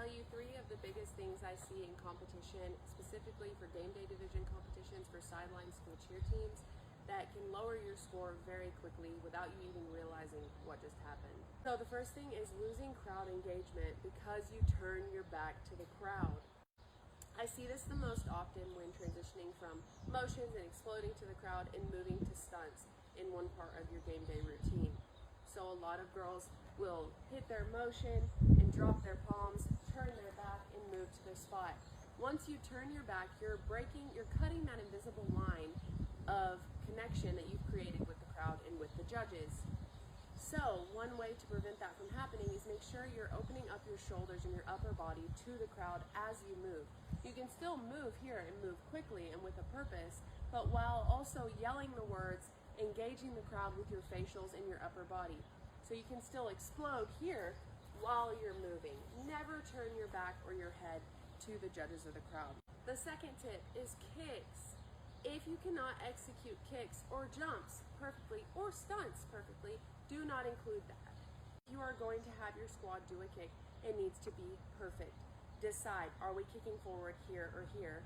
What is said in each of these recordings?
tell you 3 of the biggest things I see in competition, specifically for game day division competitions for sideline school cheer teams, that can lower your score very quickly without you even realizing what just happened. So the first thing is losing crowd engagement because you turn your back to the crowd. I see this the most often when transitioning from motions and exploding to the crowd and moving to stunts in one part of your game day routine. So a lot of girls will hit their motion and drop their palms, turn their back, and move to their spot. Once you turn your back, you're cutting that invisible line of connection that you've created with the crowd and with the judges. So one way to prevent that from happening is make sure you're opening up your shoulders and your upper body to the crowd as you move. You can still move here and move quickly and with a purpose, but while also yelling the words, engaging the crowd with your facials and your upper body. So you can still explode here while you're moving. Never turn your back or your head to the judges or the crowd. The second tip is kicks. If you cannot execute kicks or jumps perfectly or stunts perfectly, do not include that. If you are going to have your squad do a kick, it needs to be perfect. Decide, are we kicking forward here or here?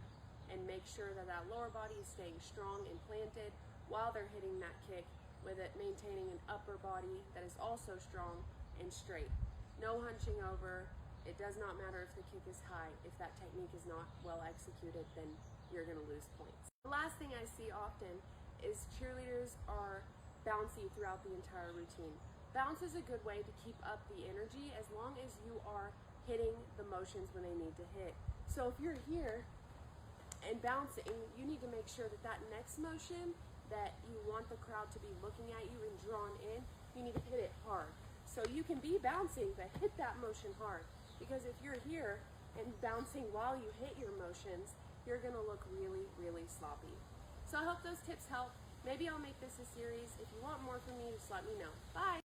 And make sure that that lower body is staying strong and planted while they're hitting that kick, with it maintaining an upper body that is also strong and straight. No hunching over. It does not matter if the kick is high. If that technique is not well executed, then you're going to lose points. The last thing I see often is cheerleaders are bouncy throughout the entire routine. Bounce is a good way to keep up the energy as long as you are hitting the motions when they need to hit. So if you're here and bouncing, you need to make sure that that next motion that you want the crowd to be looking at you and drawn in, you need to hit it hard. So you can be bouncing, but hit that motion hard. Because if you're here and bouncing while you hit your motions, you're gonna look really, really sloppy. So I hope those tips help. Maybe I'll make this a series. If you want more from me, just let me know. Bye.